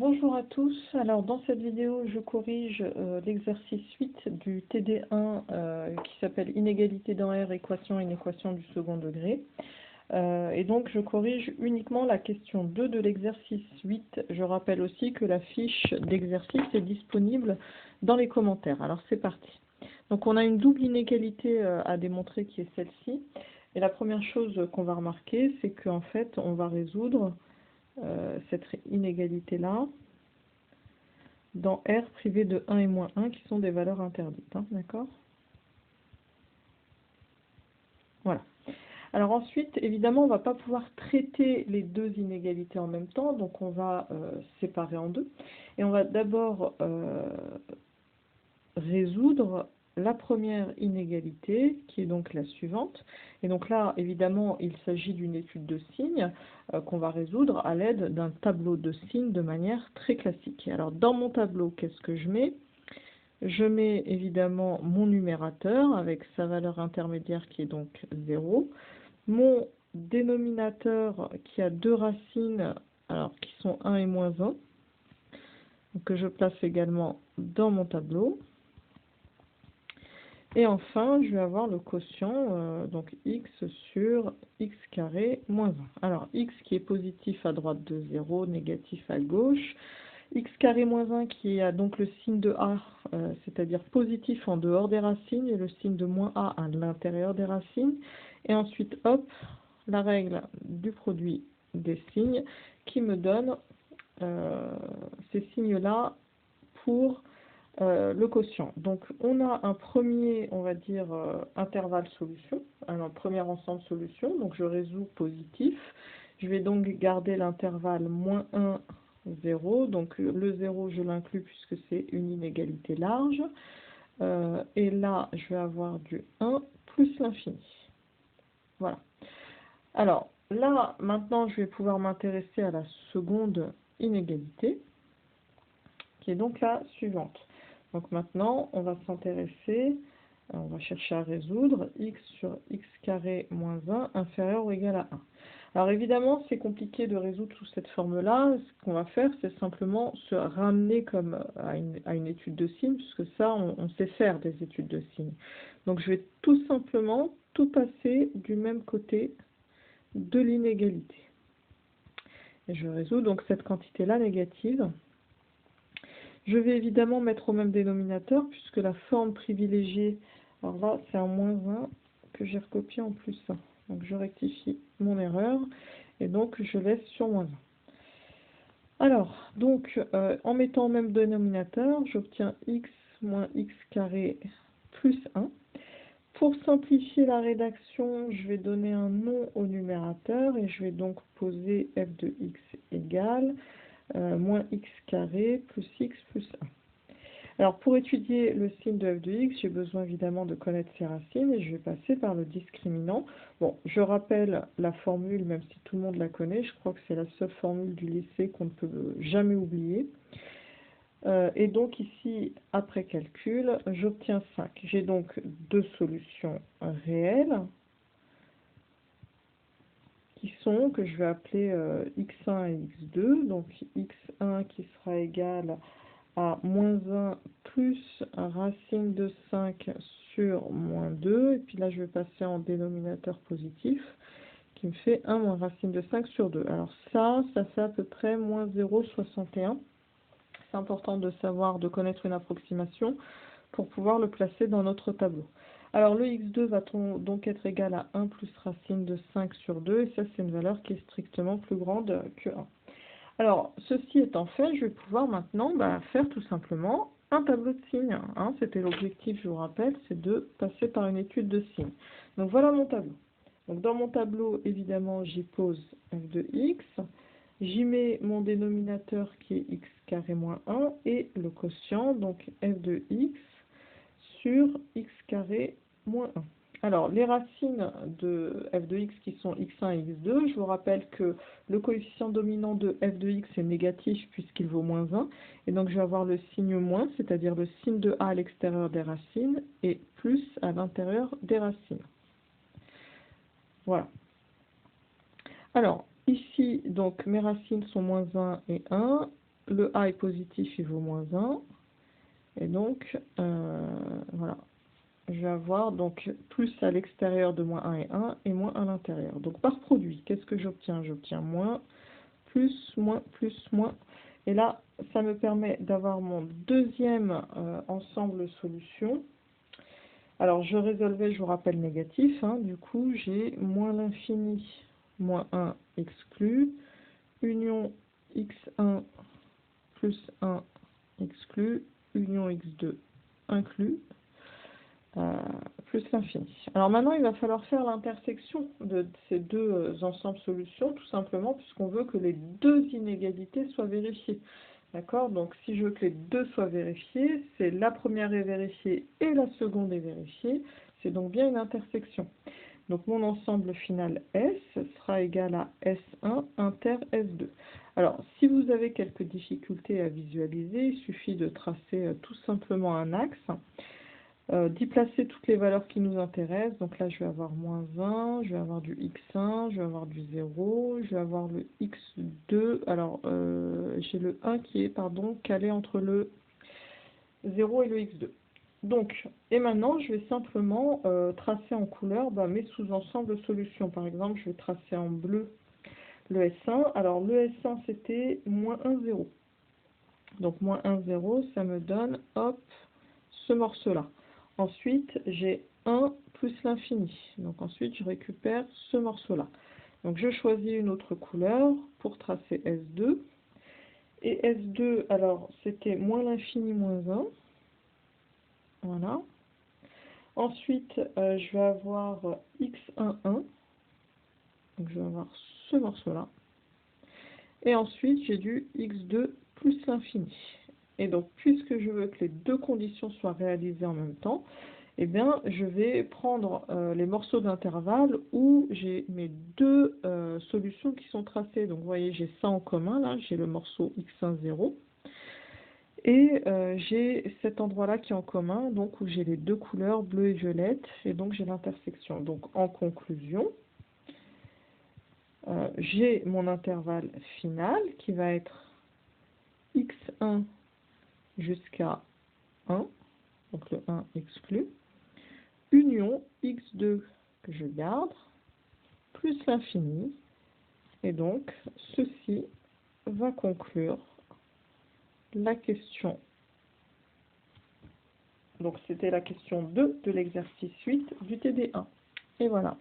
Bonjour à tous. Alors dans cette vidéo, je corrige l'exercice 8 du TD1 qui s'appelle Inégalité dans R, équation et inéquation du second degré. Et donc je corrige uniquement la question 2 de l'exercice 8. Je rappelle aussi que la fiche d'exercice est disponible dans les commentaires. Alors c'est parti. Donc on a une double inégalité à démontrer qui est celle-ci. Et la première chose qu'on va remarquer, c'est qu'en fait on va résoudre cette inégalité-là dans R privé de 1 et moins 1 qui sont des valeurs interdites, hein, d'accord? Voilà. Alors ensuite, évidemment, on ne va pas pouvoir traiter les deux inégalités en même temps, donc on va séparer en deux. Et on va d'abord résoudre la première inégalité, qui est donc la suivante. Et donc là, évidemment, il s'agit d'une étude de signes qu'on va résoudre à l'aide d'un tableau de signes de manière très classique. Alors dans mon tableau, qu'est-ce que je mets? Je mets évidemment mon numérateur avec sa valeur intermédiaire qui est donc 0. Mon dénominateur qui a deux racines, alors qui sont 1 et moins 1, que je place également dans mon tableau. Et enfin, je vais avoir le quotient, donc x sur x carré moins 1. Alors, x qui est positif à droite de 0, négatif à gauche. X carré moins 1 qui a donc le signe de A, c'est-à-dire positif en dehors des racines, et le signe de moins A à l'intérieur des racines. Et ensuite, hop, la règle du produit des signes qui me donne ces signes-là pour le quotient. Donc on a un premier, on va dire, intervalle solution, un premier ensemble solution, donc je résous positif. Je vais donc garder l'intervalle moins 1, 0, donc le 0 je l'inclus puisque c'est une inégalité large. Et là je vais avoir du 1 plus l'infini. Voilà. Alors là maintenant je vais pouvoir m'intéresser à la seconde inégalité, qui est donc la suivante. Donc maintenant, on va s'intéresser, on va chercher à résoudre x sur x carré moins 1 inférieur ou égal à 1. Alors évidemment, c'est compliqué de résoudre sous cette forme-là. Ce qu'on va faire, c'est simplement se ramener comme à une étude de signes, puisque ça, on sait faire des études de signes. Donc je vais tout simplement tout passer du même côté de l'inégalité. Et je résous donc cette quantité-là négative. Je vais évidemment mettre au même dénominateur puisque la forme privilégiée, alors là c'est un moins 1 que j'ai recopié en plus 1. Donc je rectifie mon erreur et donc je laisse sur moins 1. Alors, donc en mettant au même dénominateur, j'obtiens x moins x carré plus 1. Pour simplifier la rédaction, je vais donner un nom au numérateur et je vais donc poser f de x égale moins x carré plus x plus 1. Alors pour étudier le signe de f de x, j'ai besoin évidemment de connaître ses racines et je vais passer par le discriminant. Bon, je rappelle la formule, même si tout le monde la connaît, je crois que c'est la seule formule du lycée qu'on ne peut jamais oublier. Et donc ici, après calcul, j'obtiens 5. J'ai donc deux solutions réelles qui sont, que je vais appeler x1 et x2, donc x1 qui sera égal à moins 1 plus racine de 5 sur moins 2, et puis là je vais passer en dénominateur positif, qui me fait 1 moins racine de 5 sur 2. Alors ça fait à peu près moins 0,61. C'est important de savoir, de connaître une approximation pour pouvoir le placer dans notre tableau. Alors le x2 va donc être égal à 1 plus racine de 5 sur 2, et ça c'est une valeur qui est strictement plus grande que 1. Alors, ceci étant fait, je vais pouvoir maintenant faire tout simplement un tableau de signes. Hein. C'était l'objectif, je vous rappelle, c'est de passer par une étude de signes. Donc voilà mon tableau. Donc dans mon tableau, évidemment, j'y pose f de x, j'y mets mon dénominateur qui est x carré moins 1 et le quotient, donc f de x sur x carré moins 1. Alors, les racines de f de x qui sont x1 et x2, je vous rappelle que le coefficient dominant de f de x est négatif puisqu'il vaut moins 1. Et donc, je vais avoir le signe moins, c'est-à-dire le signe de a à l'extérieur des racines et plus à l'intérieur des racines. Voilà. Alors, ici, donc, mes racines sont moins 1 et 1. le A est positif, il vaut moins 1. Et donc, voilà. Je vais avoir donc plus à l'extérieur de moins 1 et 1 et moins à l'intérieur. Donc par produit, qu'est-ce que j'obtiens? J'obtiens moins, plus, moins, plus, moins. Et là, ça me permet d'avoir mon deuxième ensemble solution. Alors je résolvais, je vous rappelle, négatif. Hein. Du coup, j'ai moins l'infini, moins 1 exclu, union x1 plus 1 exclu, union x2 inclus. Plus l'infini. Alors maintenant, il va falloir faire l'intersection de ces deux ensembles solutions, tout simplement, puisqu'on veut que les deux inégalités soient vérifiées. D'accord? Donc, si je veux que les deux soient vérifiées, c'est la première est vérifiée et la seconde est vérifiée. C'est donc bien une intersection. Donc, mon ensemble final S sera égal à S1 inter S2. Alors, si vous avez quelques difficultés à visualiser, il suffit de tracer tout simplement un axe. D'y placer toutes les valeurs qui nous intéressent. Donc là, je vais avoir moins 1, je vais avoir du x1, je vais avoir du 0, je vais avoir le x2. Alors, j'ai le 1 qui est, pardon, calé entre le 0 et le x2. Donc, et maintenant, je vais simplement tracer en couleur mes sous-ensembles de solutions. Par exemple, je vais tracer en bleu le S1. Alors, le S1, c'était moins 1, 0. Donc, moins 1, 0, ça me donne, hop, ce morceau-là. Ensuite, j'ai 1 plus l'infini. Donc ensuite, je récupère ce morceau-là. Donc je choisis une autre couleur pour tracer S2. Et S2, alors, c'était moins l'infini moins 1. Voilà. Ensuite, je vais avoir x1, 1. Donc je vais avoir ce morceau-là. Et ensuite, j'ai du x2 plus l'infini. Et donc, puisque je veux que les deux conditions soient réalisées en même temps, eh bien, je vais prendre les morceaux d'intervalle où j'ai mes deux solutions qui sont tracées. Donc, vous voyez, j'ai ça en commun, là, j'ai le morceau x1, 0. Et j'ai cet endroit-là qui est en commun, donc où j'ai les deux couleurs, bleu et violette, et donc j'ai l'intersection. Donc, en conclusion, j'ai mon intervalle final qui va être x1 jusqu'à 1, donc le 1 exclu, union x2 que je garde, plus l'infini, et donc ceci va conclure la question. Donc c'était la question 2 de l'exercice 8 du TD1. Et voilà.